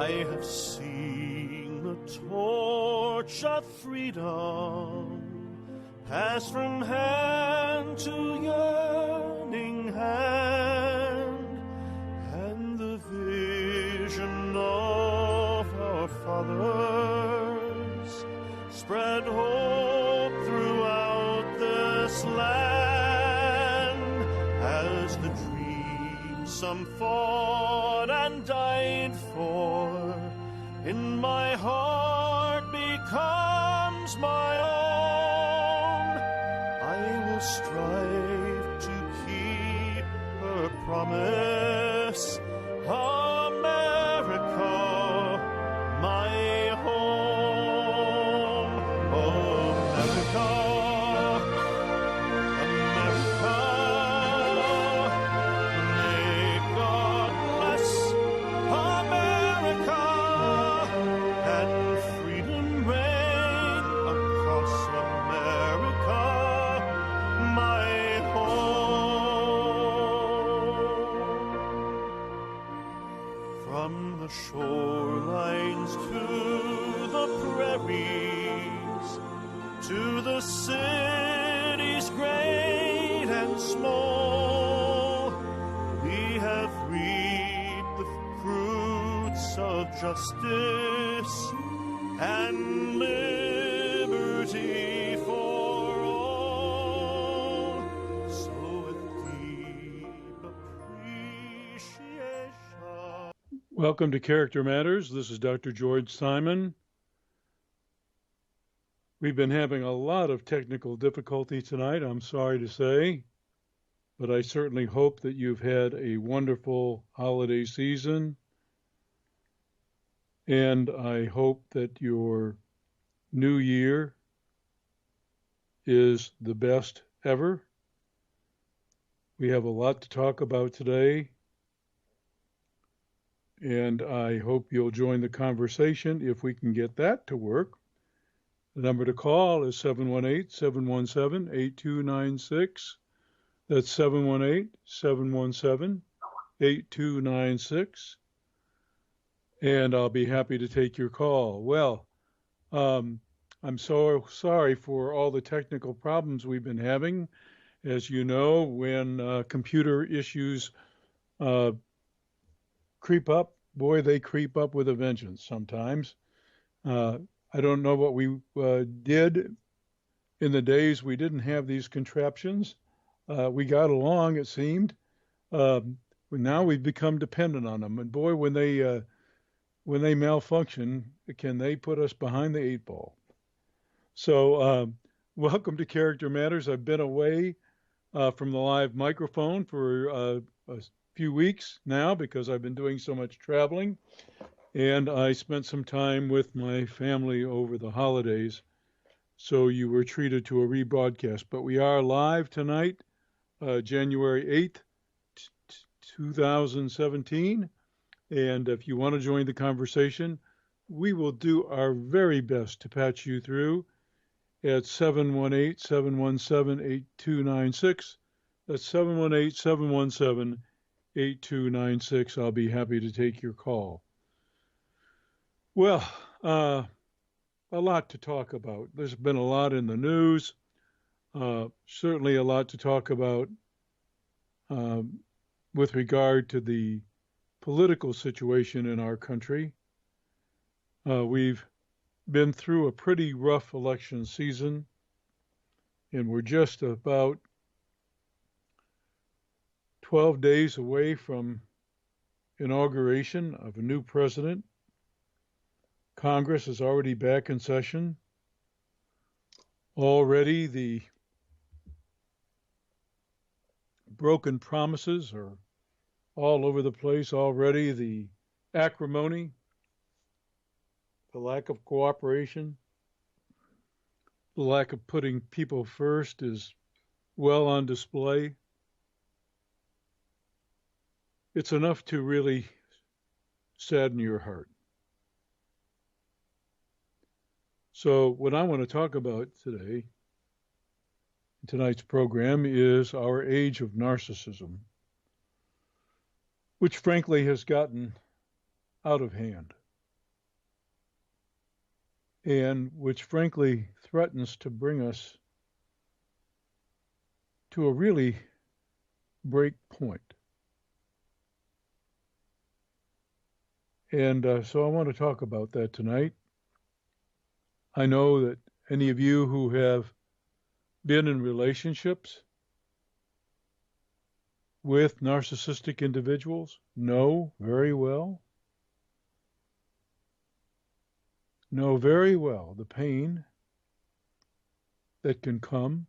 I have seen the torch of freedom pass from hand to yearning hand, and the vision of our fathers spread hope throughout this land, as the dreams some fought and died for in my heart becomes my own. I will strive to keep her promise, America, my home. America, America, may God bless America, and freedom reign across America, my home. From the shorelines to the prairies, to the cities great and small, we have reaped the fruits of justice and liberty for all. So with deep appreciation. Welcome to Character Matters. This is Dr. George Simon. We've been having a lot of technical difficulty tonight, I'm sorry to say, but I certainly hope that you've had a wonderful holiday season, and I hope that your new year is the best ever. We have a lot to talk about today, and I hope you'll join the conversation if we can get that to work. The number to call is 718-717-8296. That's 718-717-8296. And I'll be happy to take your call. Well, I'm so sorry for all the technical problems we've been having. As you know, when computer issues creep up, boy, they creep up with a vengeance sometimes. I don't know what we did in the days we didn't have these contraptions. We got along, it seemed. Now we've become dependent on them. And boy, when they malfunction, can they put us behind the eight ball? So welcome to Character Matters. I've been away from the live microphone for a few weeks now because I've been doing so much traveling. And I spent some time with my family over the holidays, so you were treated to a rebroadcast. But we are live tonight, January 8th, 2017. And if you want to join the conversation, we will do our very best to patch you through at 718-717-8296. That's 718-717-8296. I'll be happy to take your call. Well, a lot to talk about. There's been a lot in the news, certainly a lot to talk about with regard to the political situation in our country. We've been through a pretty rough election season, and we're just about 12 days away from inauguration of a new president. Congress is already back in session. Already the broken promises are all over the place. Already the acrimony, the lack of cooperation, the lack of putting people first is well on display. It's enough to really sadden your heart. So what I want to talk about today, in tonight's program, is our age of narcissism, which frankly has gotten out of hand. and which frankly threatens to bring us to a really break point. And so I want to talk about that tonight. I know that any of you who have been in relationships with narcissistic individuals know very well the pain that can come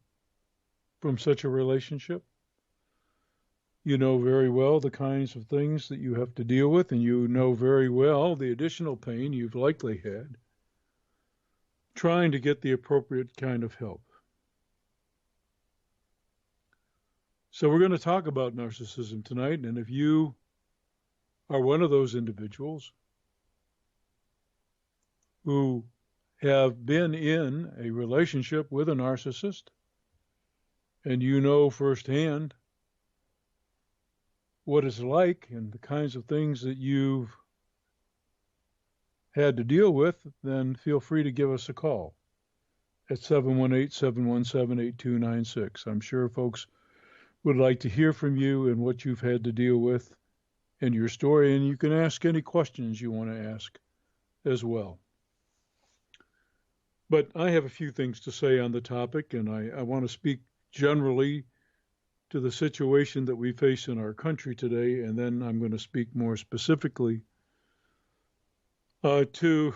from such a relationship. You know very well the kinds of things that you have to deal with, and you know very well the additional pain you've likely had trying to get the appropriate kind of help. So we're going to talk about narcissism tonight, and if you are one of those individuals who have been in a relationship with a narcissist, and you know firsthand what it's like and the kinds of things that you've had to deal with, then feel free to give us a call at 718-717-8296. I'm sure folks would like to hear from you and what you've had to deal with in your story, and you can ask any questions you want to ask as well. But I have a few things to say on the topic, and I want to speak generally to the situation that we face in our country today, and then I'm going to speak more specifically to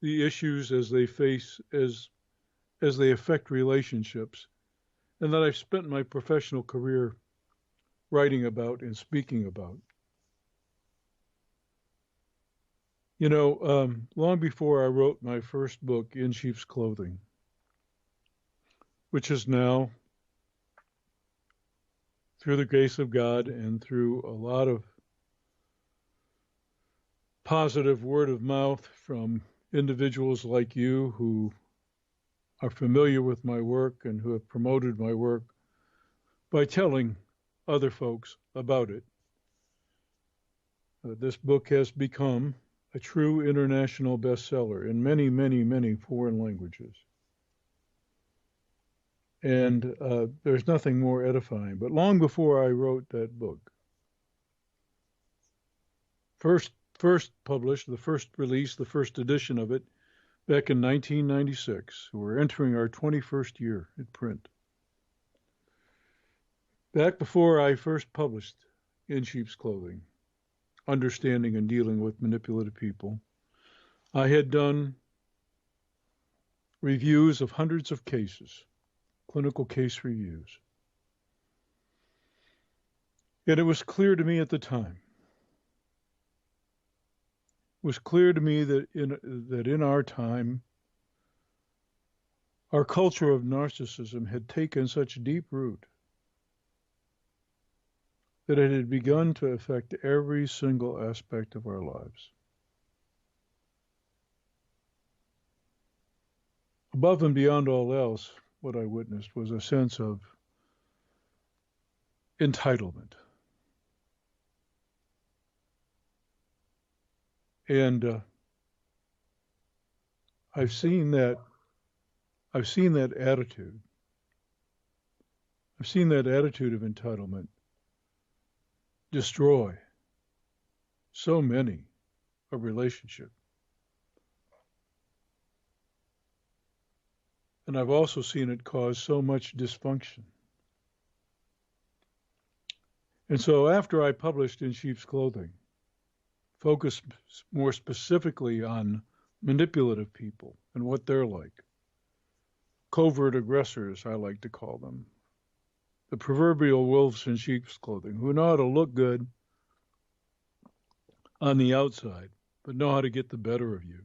the issues as they affect relationships, and that I've spent my professional career writing about and speaking about. You know, long before I wrote my first book, In Sheep's Clothing, which is now, through the grace of God and through a lot of positive word of mouth from individuals like you who are familiar with my work and who have promoted my work by telling other folks about it. This book has become a true international bestseller in many, many, many foreign languages. And there's nothing more edifying. But long before I wrote that book, first published, the first release, the first edition of it, back in 1996. We're entering our 21st year at print. Back before I first published In Sheep's Clothing, Understanding and Dealing with Manipulative People, I had done reviews of hundreds of cases, clinical case reviews. And it was clear to me at the time, that in our time, our culture of narcissism had taken such deep root that it had begun to affect every single aspect of our lives. Above and beyond all else, what I witnessed was a sense of entitlement. And I've seen that attitude. I've seen that attitude of entitlement destroy so many a relationship. And I've also seen it cause so much dysfunction. And so after I published In Sheep's Clothing, focused more specifically on manipulative people and what they're like, covert aggressors, I like to call them, the proverbial wolves in sheep's clothing, who know how to look good on the outside, but know how to get the better of you,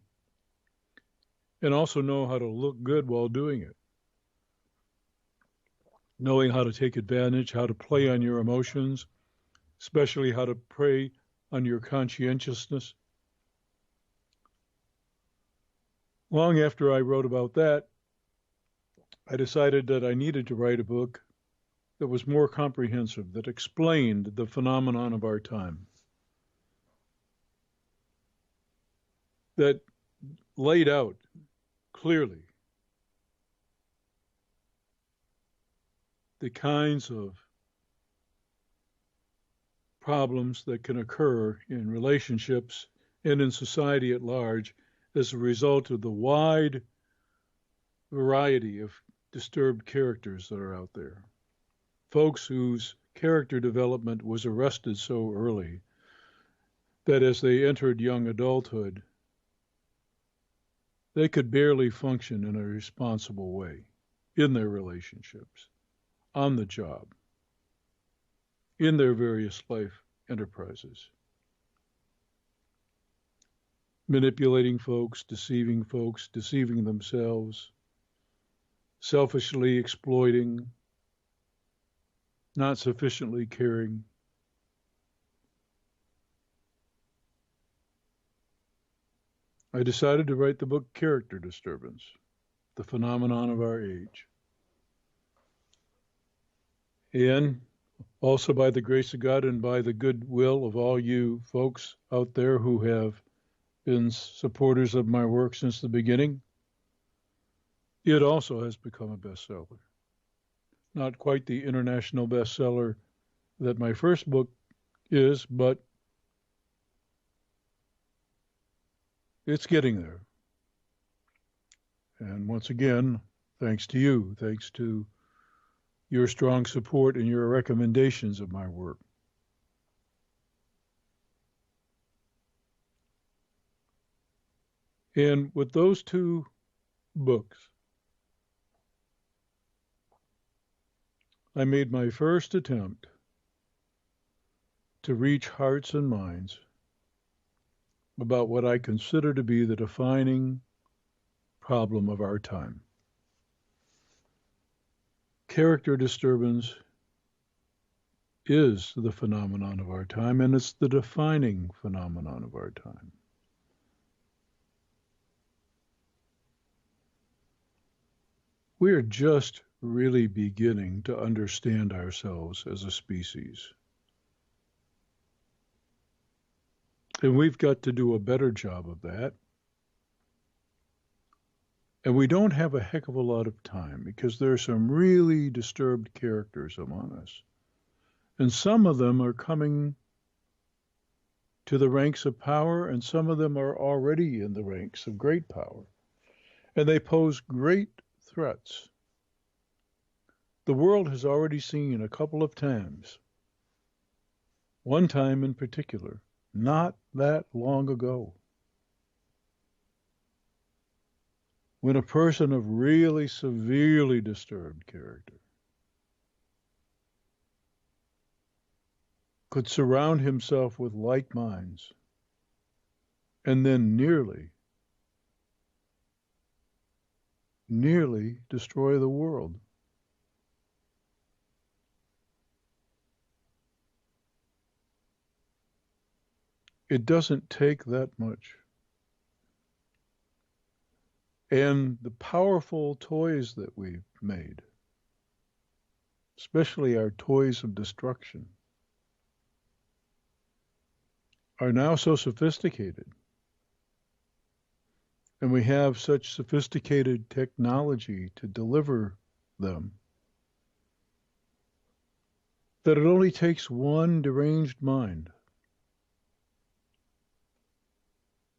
and also know how to look good while doing it, knowing how to take advantage, how to play on your emotions, especially how to prey on your conscientiousness. Long after I wrote about that, I decided that I needed to write a book that was more comprehensive, that explained the phenomenon of our time, that laid out clearly the kinds of problems that can occur in relationships and in society at large as a result of the wide variety of disturbed characters that are out there. Folks whose character development was arrested so early that as they entered young adulthood, they could barely function in a responsible way in their relationships, on the job, in their various life enterprises. Manipulating folks, deceiving themselves, selfishly exploiting, not sufficiently caring. I decided to write the book Character Disturbance, the phenomenon of our age. And also by the grace of God and by the goodwill of all you folks out there who have been supporters of my work since the beginning, it also has become a bestseller. Not quite the international bestseller that my first book is, but it's getting there. And once again, thanks to you, thanks to your strong support and your recommendations of my work. And with those two books, I made my first attempt to reach hearts and minds about what I consider to be the defining problem of our time. Character disturbance is the phenomenon of our time, and it's the defining phenomenon of our time. We are just really beginning to understand ourselves as a species. And we've got to do a better job of that. And we don't have a heck of a lot of time because there are some really disturbed characters among us. And some of them are coming to the ranks of power, and some of them are already in the ranks of great power. And they pose great threats. The world has already seen a couple of times, one time in particular, not that long ago, when a person of really severely disturbed character could surround himself with like minds and then nearly destroy the world. It doesn't take that much. And the powerful toys that we've made, especially our toys of destruction, are now so sophisticated. And we have such sophisticated technology to deliver them that it only takes one deranged mind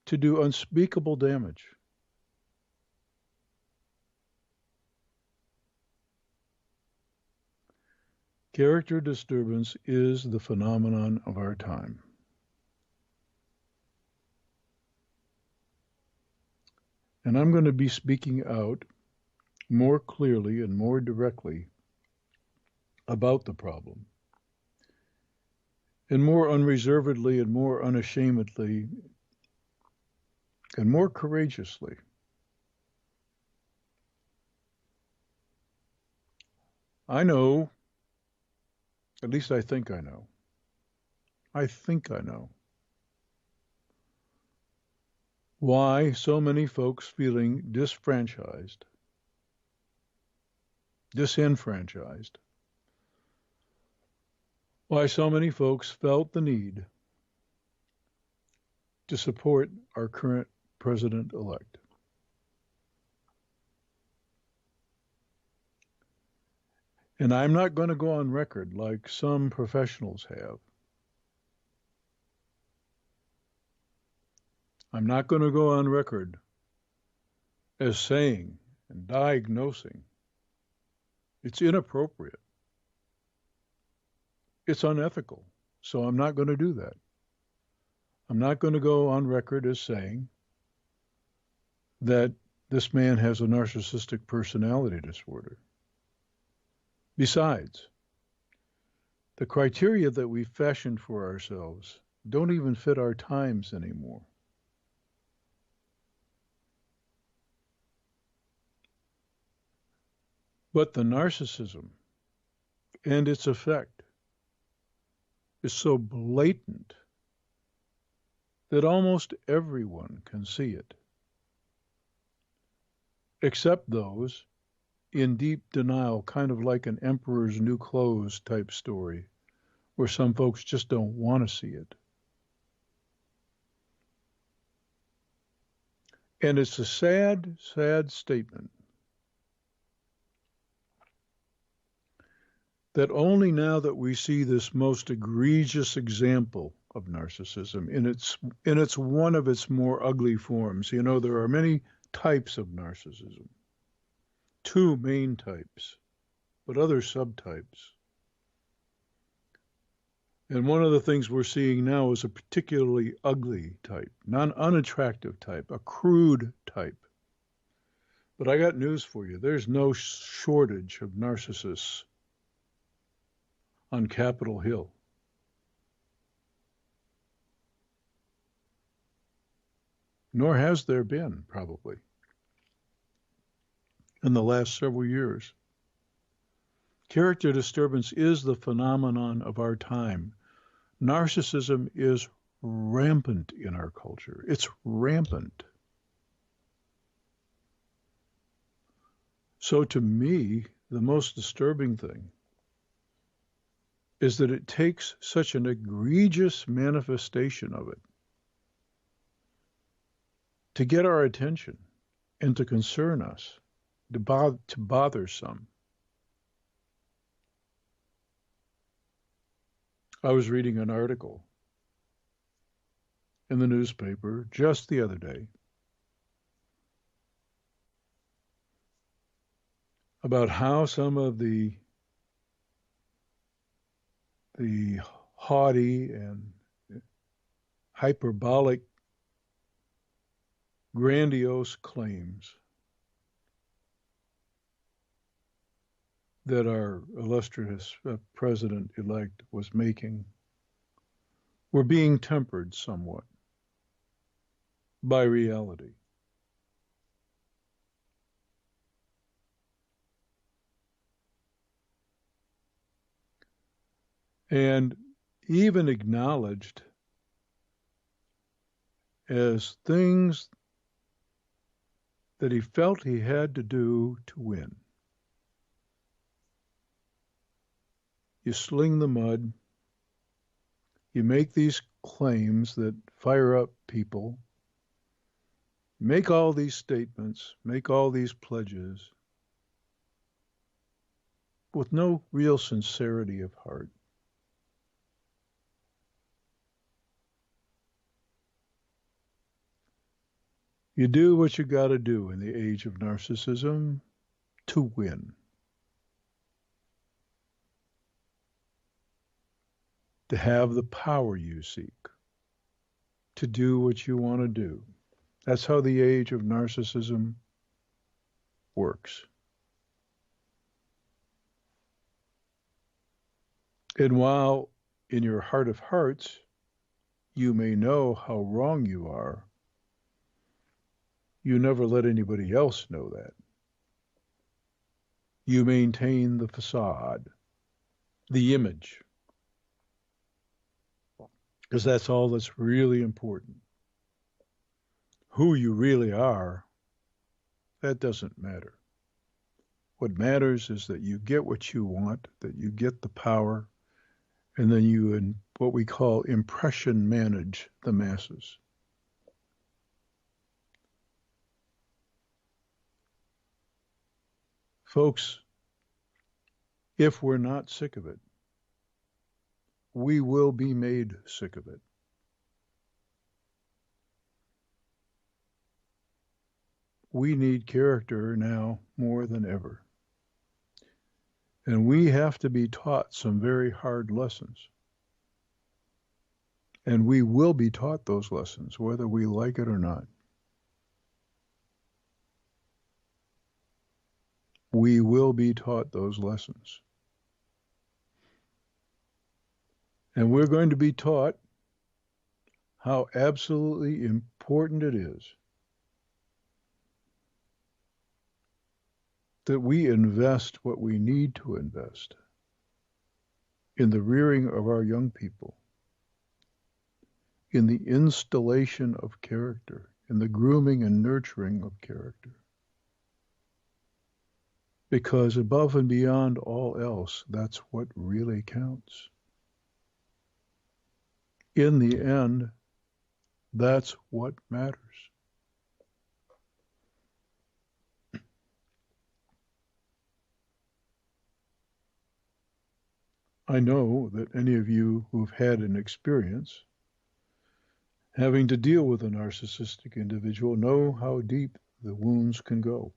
to do unspeakable damage. Character disturbance is the phenomenon of our time. And I'm going to be speaking out more clearly and more directly about the problem, and more unreservedly and more unashamedly and more courageously. I know, at least I think I know. I think I know why so many folks feeling disenfranchised, why so many folks felt the need to support our current president-elect. And I'm not going to go on record like some professionals have. I'm not going to go on record as saying and diagnosing it's inappropriate. It's unethical. So I'm not going to do that. I'm not going to go on record as saying that this man has a narcissistic personality disorder. Besides, the criteria that we fashioned for ourselves don't even fit our times anymore. But the narcissism and its effect is so blatant that almost everyone can see it, except those in deep denial, kind of like an emperor's new clothes type story, where some folks just don't want to see it. And it's a sad, sad statement that only now that we see this most egregious example of narcissism in its one of its more ugly forms. You know, there are many types of narcissism, two main types, but other subtypes. And one of the things we're seeing now is a particularly ugly type, unattractive type, a crude type. But I got news for you. There's no shortage of narcissists on Capitol Hill. Nor has there been, probably, in the last several years. Character disturbance is the phenomenon of our time. Narcissism is rampant in our culture. It's rampant. So to me, the most disturbing thing is that it takes such an egregious manifestation of it to get our attention and to concern us, to bother some. I was reading an article in the newspaper just the other day about how some of the haughty and hyperbolic, grandiose claims that our illustrious president-elect was making were being tempered somewhat by reality. And even acknowledged as things that he felt he had to do to win. You sling the mud, you make these claims that fire up people, make all these statements, make all these pledges with no real sincerity of heart. You do what you got to do in the age of narcissism to win. To have the power you seek. To do what you want to do. That's how the age of narcissism works. And while in your heart of hearts, you may know how wrong you are, you never let anybody else know that. You maintain the facade, the image, because that's all that's really important. Who you really are, that doesn't matter. What matters is that you get what you want, that you get the power, and then you, in what we call impression manage the masses. Folks, if we're not sick of it. We will be made sick of it. We need character now more than ever. And we have to be taught some very hard lessons. And we will be taught those lessons, whether we like it or not. We will be taught those lessons. And we're going to be taught how absolutely important it is that we invest what we need to invest in the rearing of our young people, in the installation of character, in the grooming and nurturing of character. Because above and beyond all else, that's what really counts. In the end, that's what matters. I know that any of you who've had an experience having to deal with a narcissistic individual know how deep the wounds can go.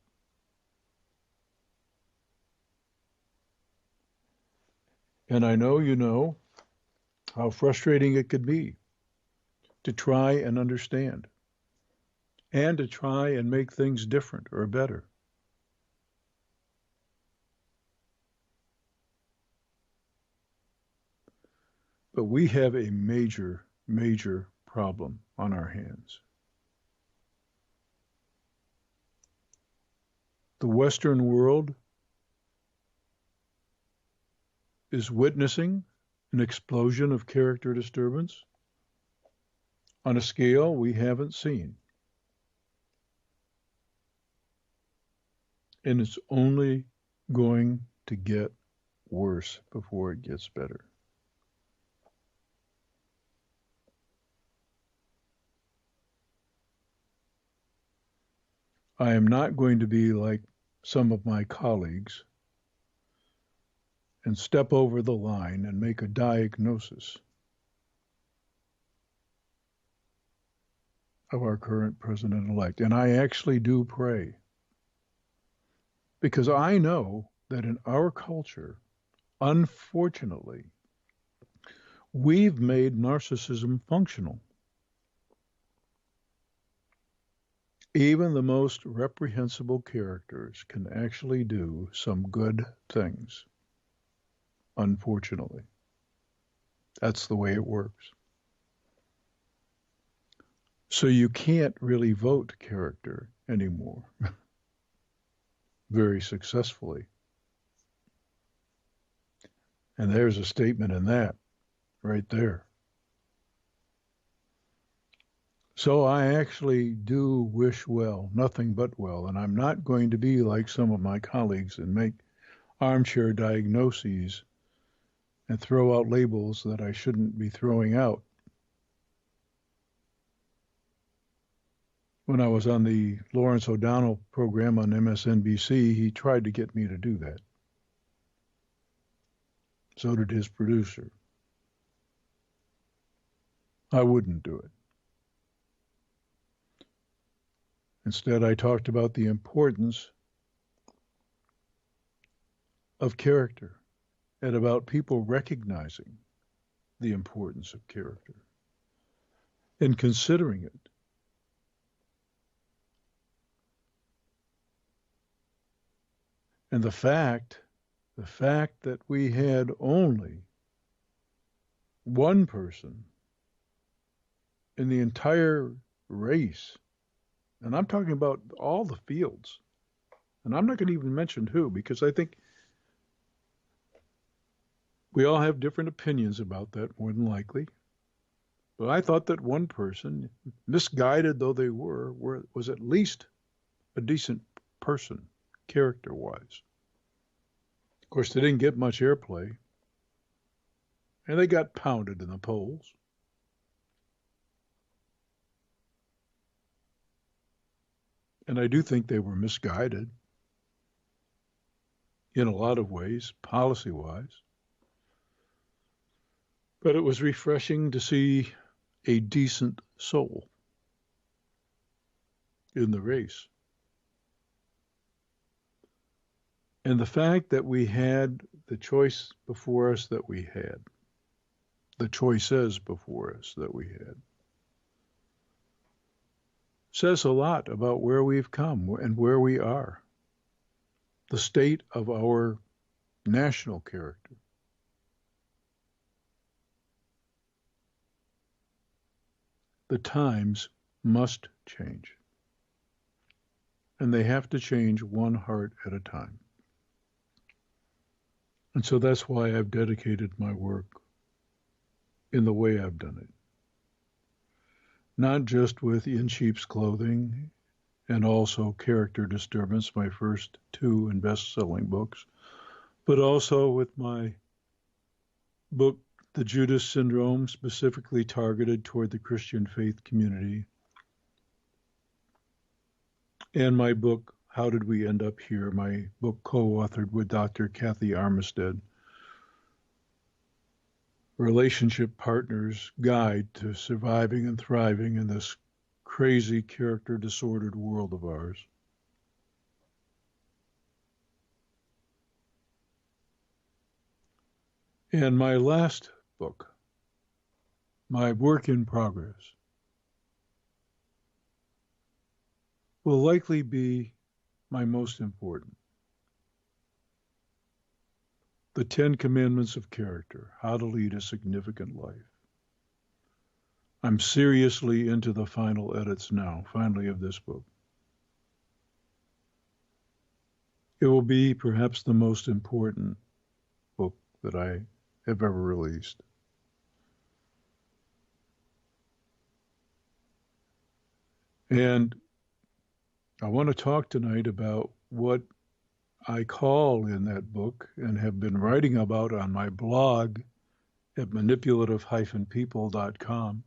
And I know you know how frustrating it could be to try and understand and to try and make things different or better. But we have a major, major problem on our hands. The Western world is witnessing an explosion of character disturbance on a scale we haven't seen. And it's only going to get worse before it gets better. I am not going to be like some of my colleagues and step over the line and make a diagnosis of our current president-elect. And I actually do pray, because I know that in our culture, unfortunately, we've made narcissism functional. Even the most reprehensible characters can actually do some good things, unfortunately. That's the way it works. So you can't really vote character anymore very successfully. And there's a statement in that right there. So I actually do wish well, nothing but well, and I'm not going to be like some of my colleagues and make armchair diagnoses and throw out labels that I shouldn't be throwing out. When I was on the Lawrence O'Donnell program on MSNBC, he tried to get me to do that. So did his producer. I wouldn't do it. Instead, I talked about the importance of character and about people recognizing the importance of character and considering it. And the fact that we had only one person in the entire race, and I'm talking about all the fields, and I'm not going to even mention who, because I think we all have different opinions about that, more than likely. But I thought that one person, misguided though they were was at least a decent person, character-wise. Of course, they didn't get much airplay, and they got pounded in the polls. And I do think they were misguided. in a lot of ways, policy-wise. But it was refreshing to see a decent soul in the race. And the fact that we had the choice before us that we had, the choices before us that we had, says a lot about where we've come and where we are, the state of our national character. The times must change, and they have to change one heart at a time. And so that's why I've dedicated my work in the way I've done it. Not just with In Sheep's Clothing and also Character Disturbance, my first two and best-selling books, but also with my book, The Judas Syndrome, specifically targeted toward the Christian faith community, and my book, How Did We End Up Here, my book co-authored with Dr. Kathy Armistead, Relationship Partners Guide to Surviving and Thriving in this crazy character disordered world of ours. And my last book, my work in progress, will likely be my most important. The 10 Commandments of Character, How to Lead a Significant Life. I'm seriously into the final edits now, finally, of this book. It will be perhaps the most important book that I have ever released. And I want to talk tonight about what I call in that book and have been writing about on my blog at manipulative-people.com.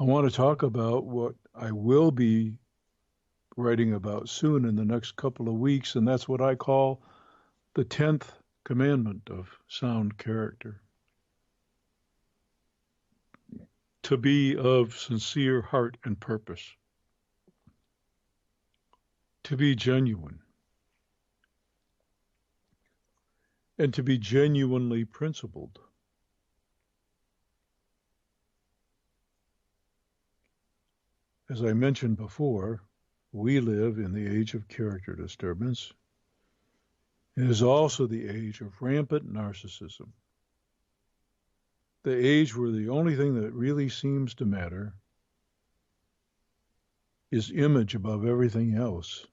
I want to talk about what I will be writing about soon in the next couple of weeks, and that's what I call the 10th commandment of sound character. To be of sincere heart and purpose. To be genuine. And to be genuinely principled. As I mentioned before, we live in the age of character disturbance. It is also the age of rampant narcissism. The age where the only thing that really seems to matter is image above everything else.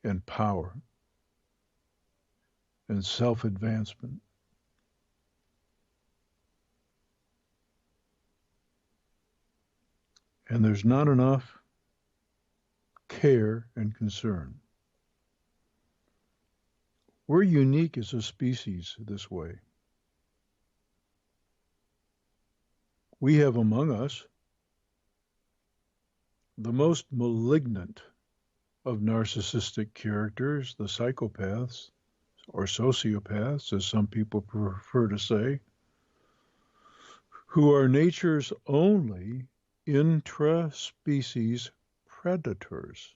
And power. And self-advancement. And there's not enough care and concern. We're unique as a species this way. We have among us the most malignant of narcissistic characters, the psychopaths, or sociopaths, as some people prefer to say, who are nature's only intra-species predators.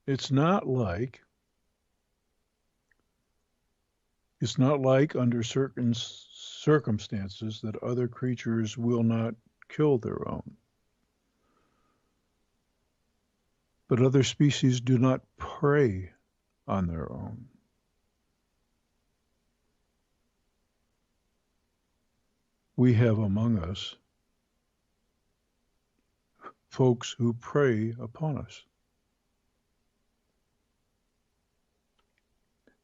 It's not like under certain circumstances that other creatures will not kill their own. But other species do not prey on their own. We have among us folks who prey upon us.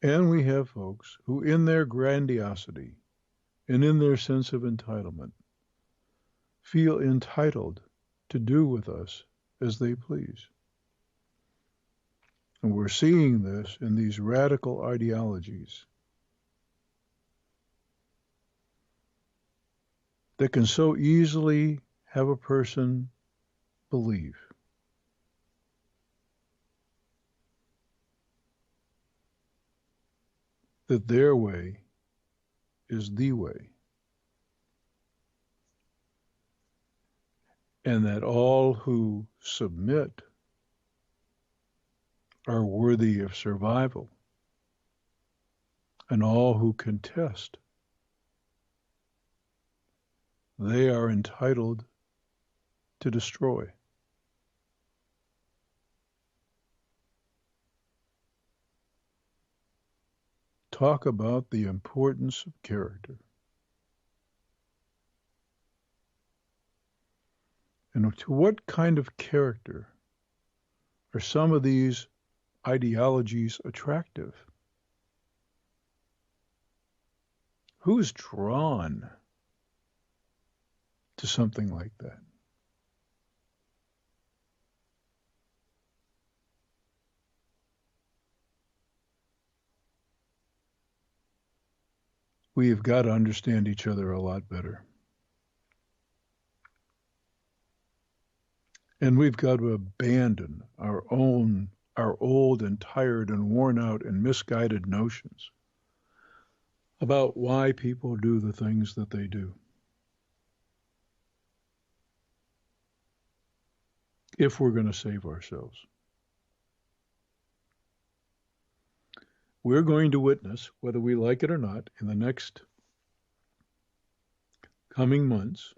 And we have folks who, in their grandiosity and in their sense of entitlement, feel entitled to do with us as they please. And we're seeing this in these radical ideologies. that can so easily have a person believe that their way is the way, and that all who submit are worthy of survival, and all who contest, they are entitled to destroy. Talk about the importance of character. And to what kind of character are some of these ideologies attractive? Who's drawn to something like that? We have got to understand each other a lot better. And we've got to abandon our old and tired and worn out and misguided notions about why people do the things that they do. If we're going to save ourselves. We're going to witness, whether we like it or not, in the next coming months,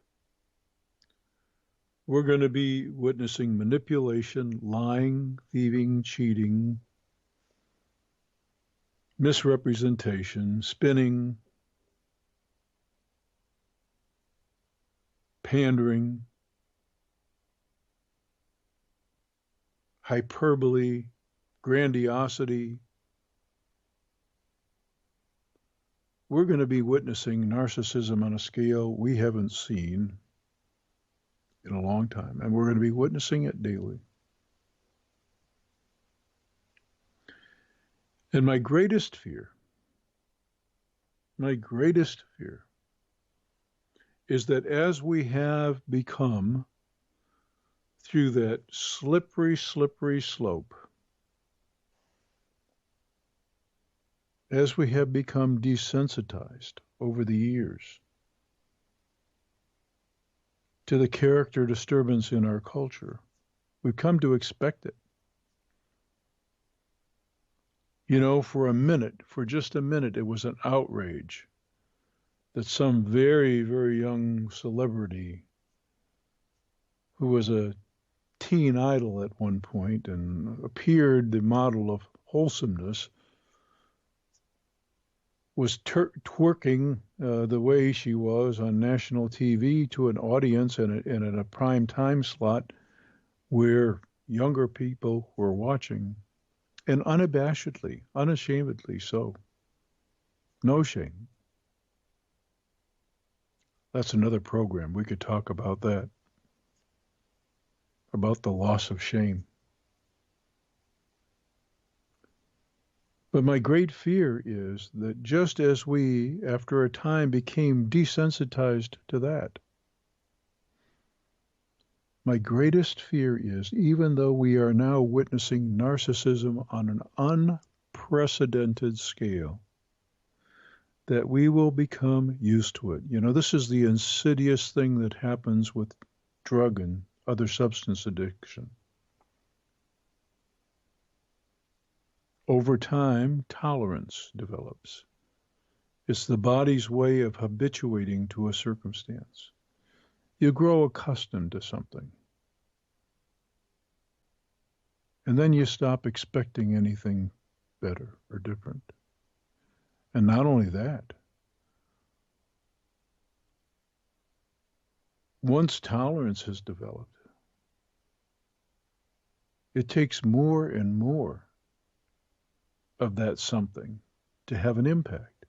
we're going to be witnessing manipulation, lying, thieving, cheating, misrepresentation, spinning, pandering, hyperbole, grandiosity. We're going to be witnessing narcissism on a scale we haven't seen in a long time, and we're going to be witnessing it daily. And my greatest fear is that as we have become through that slippery slope, as we have become desensitized over the years to the character disturbance in our culture, we've come to expect it. You know, for just a minute, it was an outrage that some very, very young celebrity who was a teen idol at one point and appeared the model of wholesomeness was twerking the way she was on national TV to an audience and in a prime time slot where younger people were watching, and unabashedly, unashamedly so. No shame. That's another program. We could talk about that, about the loss of shame. But my great fear is that just as we, after a time, became desensitized to that, my greatest fear is, even though we are now witnessing narcissism on an unprecedented scale, that we will become used to it. You know, this is the insidious thing that happens with drug and other substance addiction. Over time, tolerance develops. It's the body's way of habituating to a circumstance. You grow accustomed to something. And then you stop expecting anything better or different. And not only that, once tolerance has developed, it takes more and more of that something to have an impact.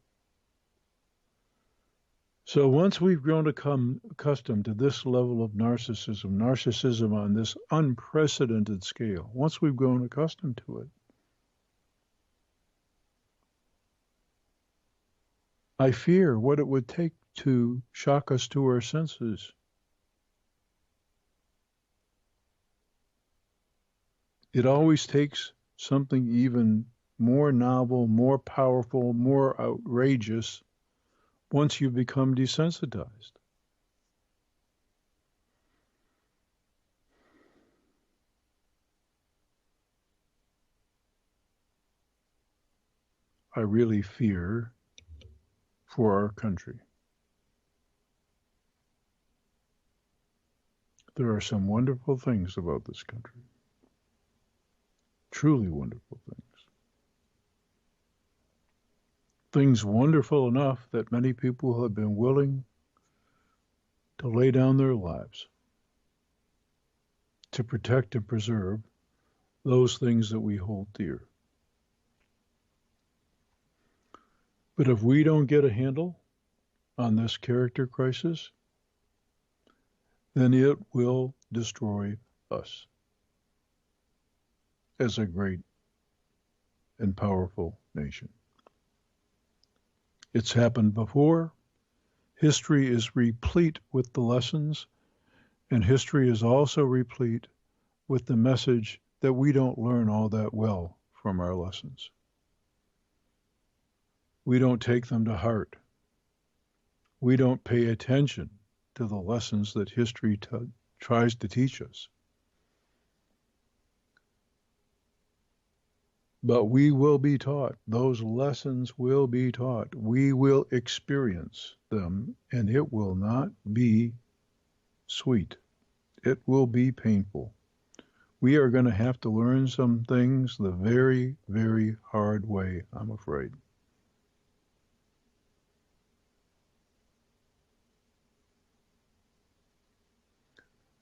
So once we've grown to come accustomed to this level of narcissism on this unprecedented scale, once we've grown accustomed to it, I fear what it would take to shock us to our senses. It always takes something even more novel, more powerful, more outrageous once you become desensitized. I really fear for our country. There are some wonderful things about this country. Truly wonderful things. Things wonderful enough that many people have been willing to lay down their lives to protect and preserve those things that we hold dear. But if we don't get a handle on this character crisis, then it will destroy us as a great and powerful nation. It's happened before. History is replete with the lessons, and history is also replete with the message that we don't learn all that well from our lessons. We don't take them to heart. We don't pay attention to the lessons that history tries to teach us. But we will be taught. Those lessons will be taught. We will experience them, and it will not be sweet. It will be painful. We are going to have to learn some things the very, very hard way, I'm afraid.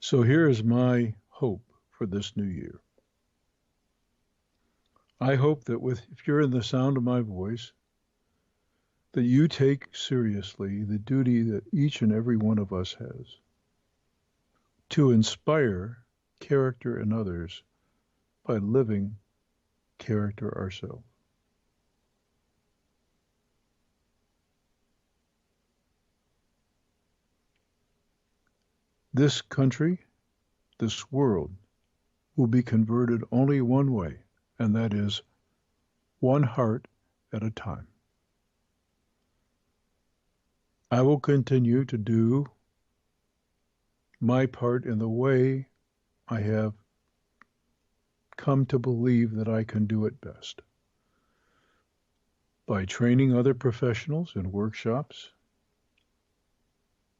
So here is my hope for this new year. I hope that if you're in the sound of my voice, that you take seriously the duty that each and every one of us has to inspire character in others by living character ourselves. This country, this world, will be converted only one way, and that is one heart at a time. I will continue to do my part in the way I have come to believe that I can do it best. By training other professionals in workshops,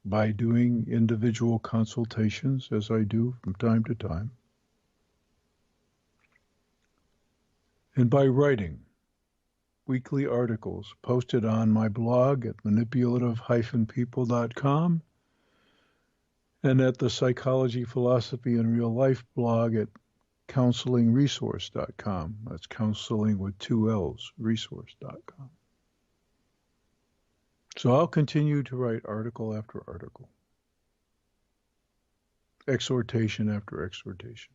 by doing individual consultations as I do from time to time, and by writing weekly articles posted on my blog at manipulative-people.com and at the Psychology, Philosophy, and Real Life blog at counselingresource.com. That's counseling with 2 L's, resource.com. So I'll continue to write article after article, exhortation after exhortation.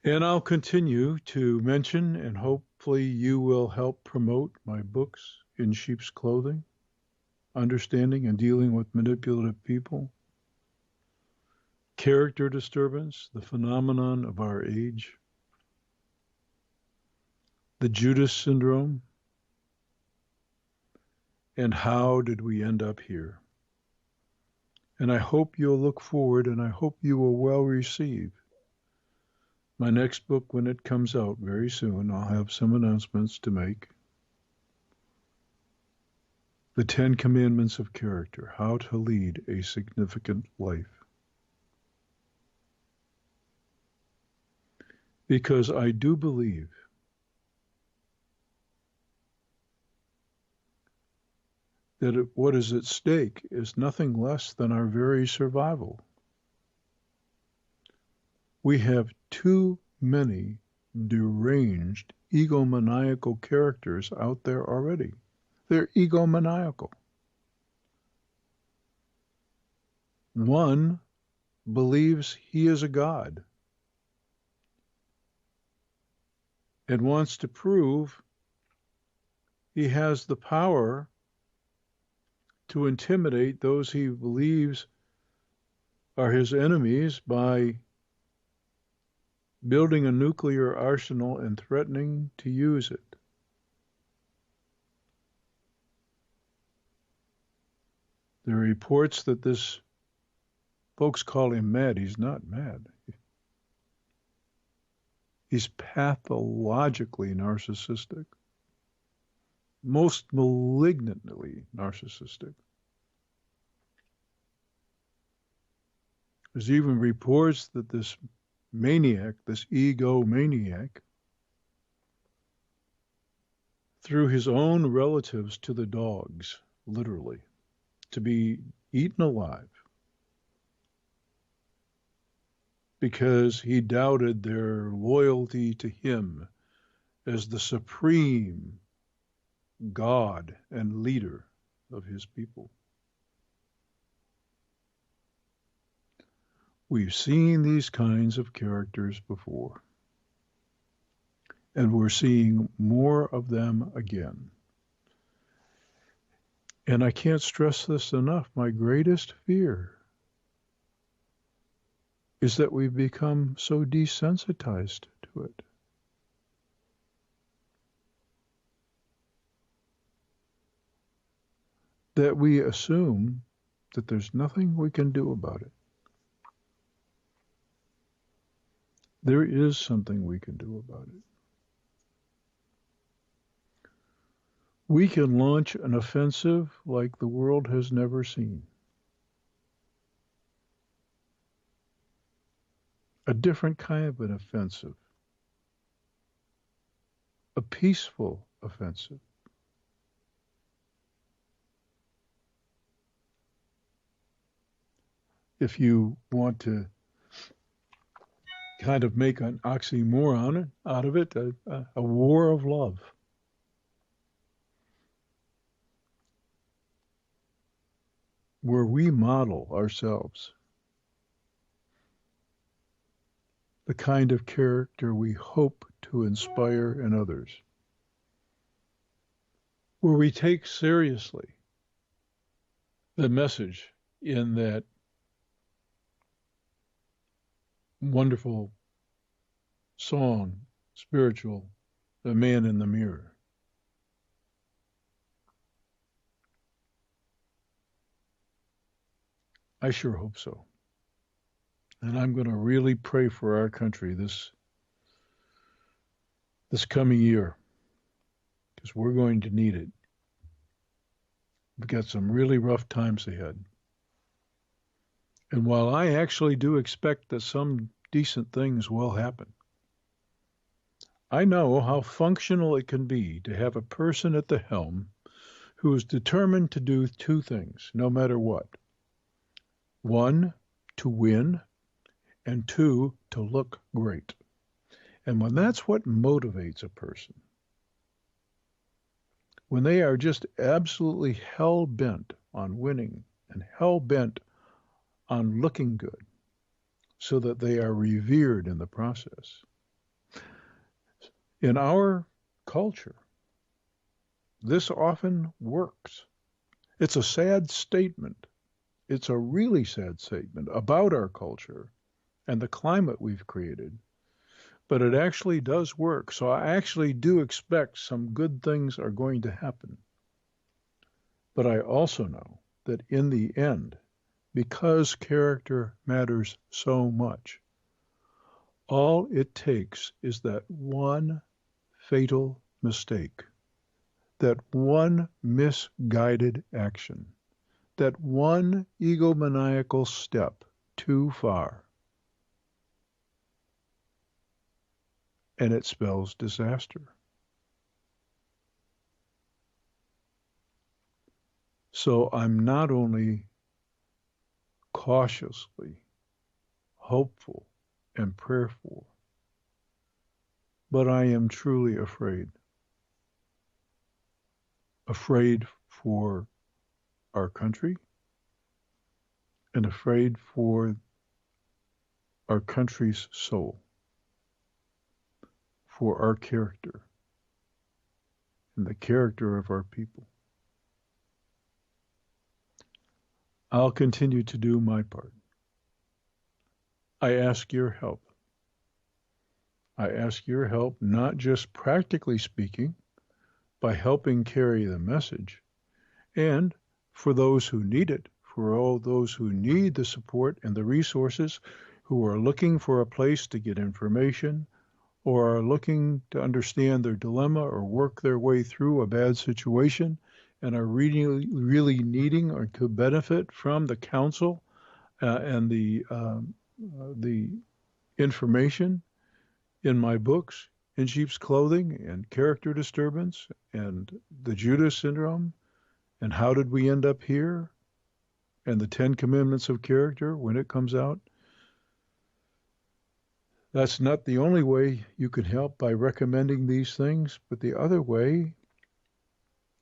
And I'll continue to mention, and hopefully you will help promote, my books, In Sheep's Clothing, Understanding and Dealing with Manipulative People, Character Disturbance, the Phenomenon of Our Age, The Judas Syndrome, and How Did We End Up Here? And I hope you'll look forward, and I hope you will well receive my next book when it comes out very soon. I'll have some announcements to make. The 10 Commandments of Character, How to Lead a Significant Life. Because I do believe that what is at stake is nothing less than our very survival. We have too many deranged, egomaniacal characters out there already. They're egomaniacal. One believes he is a god and wants to prove he has the power to intimidate those he believes are his enemies by building a nuclear arsenal and threatening to use it. There are reports that this, folks call him mad. He's not mad. He's pathologically narcissistic, most malignantly narcissistic. There's even reports that this maniac, this egomaniac, threw his own relatives to the dogs, literally, to be eaten alive because he doubted their loyalty to him as the supreme God and leader of his people. We've seen these kinds of characters before, and we're seeing more of them again. And I can't stress this enough. My greatest fear is that we've become so desensitized to it. That we assume that there's nothing we can do about it. There is something we can do about it. We can launch an offensive like the world has never seen. A different kind of an offensive. A peaceful offensive. If you want to kind of make an oxymoron out of it, a war of love. Where we model ourselves the kind of character we hope to inspire in others. Where we take seriously the message in that wonderful song, spiritual, The Man in the Mirror. I sure hope so. And I'm going to really pray for our country this coming year, because we're going to need it. We've got some really rough times ahead. And while I actually do expect that some decent things will happen, I know how functional it can be to have a person at the helm who is determined to do two things, no matter what. One, to win, and two, to look great. And when that's what motivates a person, when they are just absolutely hell-bent on winning and hell-bent on looking good so that they are revered in the process. In our culture, this often works. It's a sad statement. It's a really sad statement about our culture and the climate we've created, but it actually does work. So I actually do expect some good things are going to happen. But I also know that in the end, because character matters so much, all it takes is that one fatal mistake, that one misguided action, that one egomaniacal step too far, and it spells disaster. So I'm not only cautiously hopeful and prayerful, but I am truly afraid. Afraid for our country and afraid for our country's soul, for our character and the character of our people. I'll continue to do my part. I ask your help. I ask your help, not just practically speaking, by helping carry the message, and for those who need it, for all those who need the support and the resources, who are looking for a place to get information, or are looking to understand their dilemma or work their way through a bad situation, and are really needing or could benefit from the counsel and the information in my books, In Sheep's Clothing, and Character Disturbance, and the Judas Syndrome, and How Did We End Up Here, and the 10 Commandments of Character when it comes out. That's not the only way you can help by recommending these things, but the other way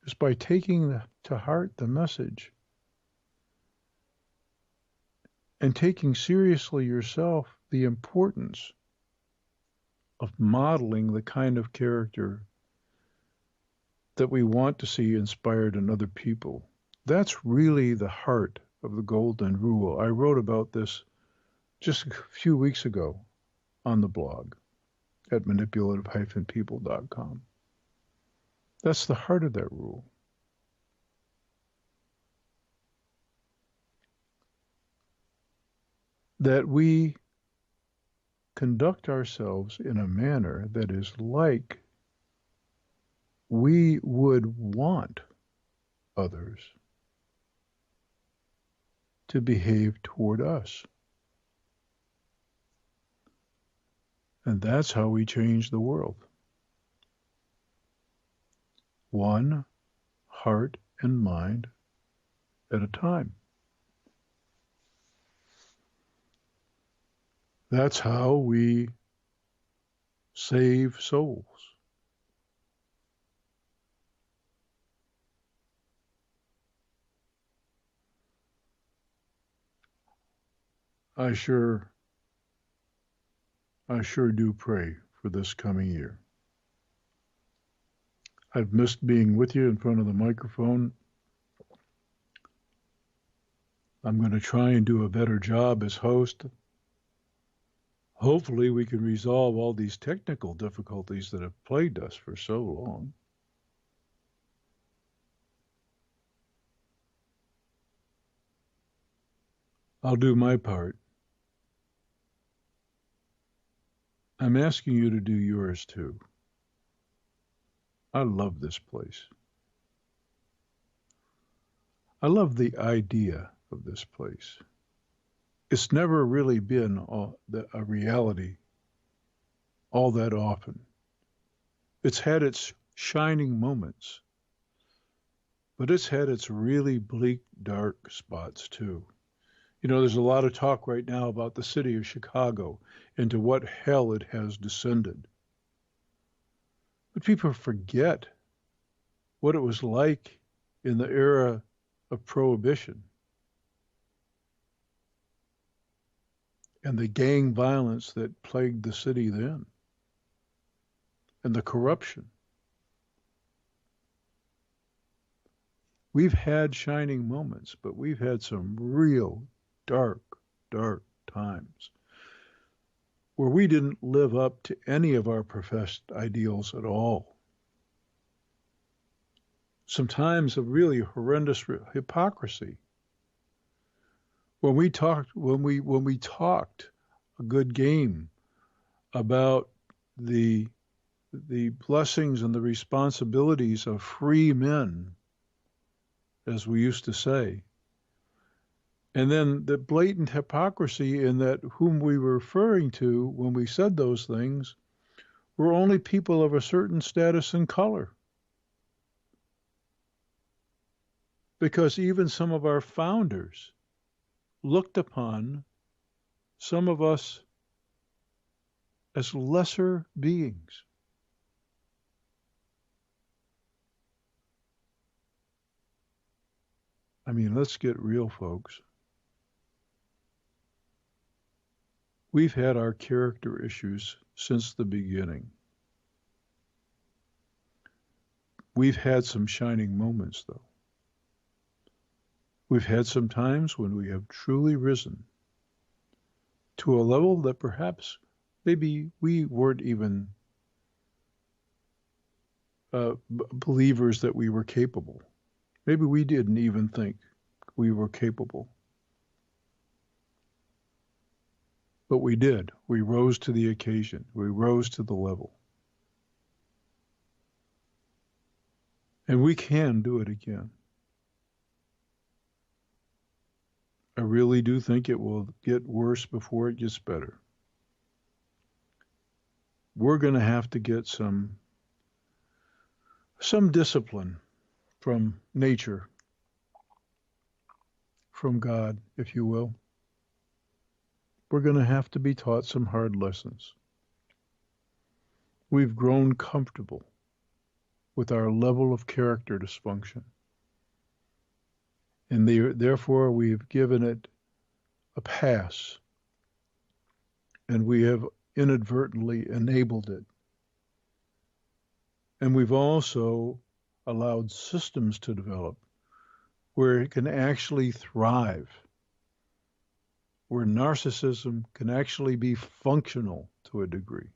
is by taking to heart the message and taking seriously yourself the importance of modeling the kind of character that we want to see inspired in other people. That's really the heart of the Golden Rule. I wrote about this just a few weeks ago on the blog at manipulative-people.com. That's the heart of that rule. That we conduct ourselves in a manner that is like we would want others to behave toward us. And that's how we change the world. One heart and mind at a time. That's how we save souls. I sure do pray for this coming year. I've missed being with you in front of the microphone. I'm going to try and do a better job as host. Hopefully we can resolve all these technical difficulties that have plagued us for so long. I'll do my part. I'm asking you to do yours too. I love this place. I love the idea of this place. It's never really been a reality all that often. It's had its shining moments, but it's had its really bleak, dark spots too. You know, there's a lot of talk right now about the city of Chicago, into what hell it has descended. But people forget what it was like in the era of Prohibition and the gang violence that plagued the city then, and the corruption. We've had shining moments, but we've had some real dark, dark times where we didn't live up to any of our professed ideals at all. Sometimes a really horrendous hypocrisy. When we talked a good game about the blessings and the responsibilities of free men, as we used to say, and then the blatant hypocrisy in that whom we were referring to when we said those things were only people of a certain status and color. Because even some of our founders looked upon some of us as lesser beings. I mean, let's get real, folks. We've had our character issues since the beginning. We've had some shining moments, though. We've had some times when we have truly risen to a level that perhaps maybe we weren't even believers that we were capable. Maybe we didn't even think we were capable. But we did. We rose to the occasion. We rose to the level. And we can do it again. I really do think it will get worse before it gets better. We're going to have to get some discipline from nature, from God, if you will. We're going to have to be taught some hard lessons. We've grown comfortable with our level of character dysfunction. And therefore, we've given it a pass. And we have inadvertently enabled it. And we've also allowed systems to develop where it can actually thrive, where narcissism can actually be functional to a degree.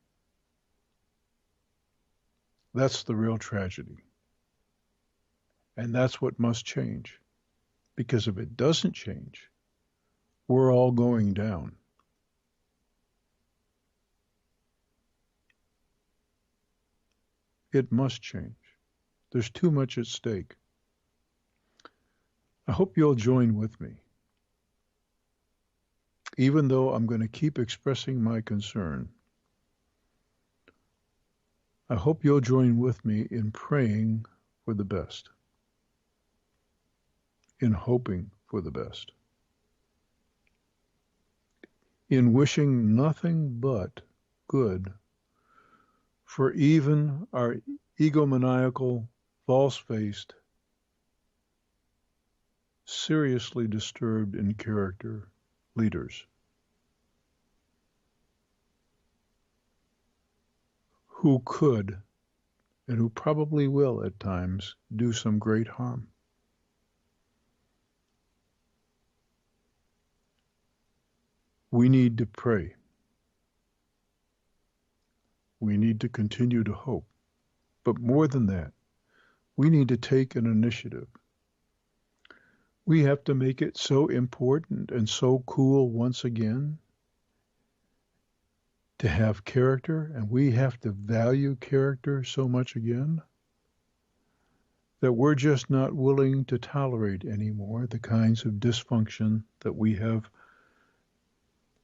That's the real tragedy. And that's what must change. Because if it doesn't change, we're all going down. It must change. There's too much at stake. I hope you'll join with me. Even though I'm going to keep expressing my concern, I hope you'll join with me in praying for the best, in hoping for the best, in wishing nothing but good for even our egomaniacal, false-faced, seriously disturbed in character leaders who could and who probably will at times do some great harm. We need to pray. We need to continue to hope. But more than that, we need to take an initiative. We have to make it so important and so cool once again to have character, and we have to value character so much again that we're just not willing to tolerate anymore the kinds of dysfunction that we have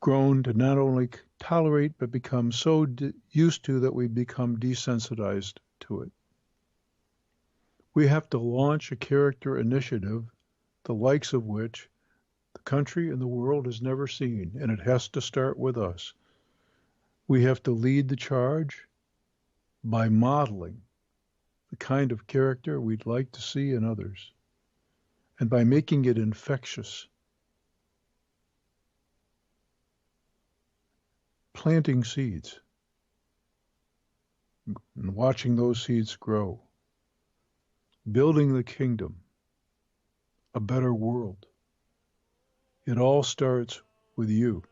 grown to not only tolerate but become so used to that we become desensitized to it. We have to launch a character initiative, the likes of which the country and the world has never seen, and it has to start with us. We have to lead the charge by modeling the kind of character we'd like to see in others, and by making it infectious. Planting seeds and watching those seeds grow, building the kingdom, a better world. It all starts with you.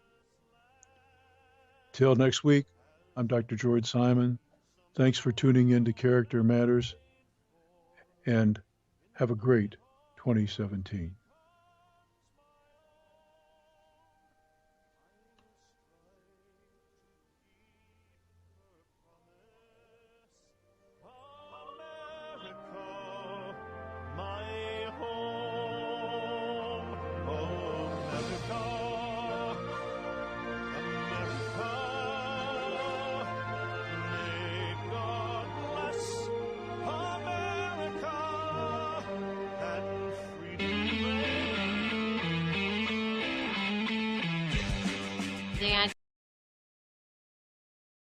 Till next week, I'm Dr. George Simon. Thanks for tuning in to Character Matters, and have a great 2017.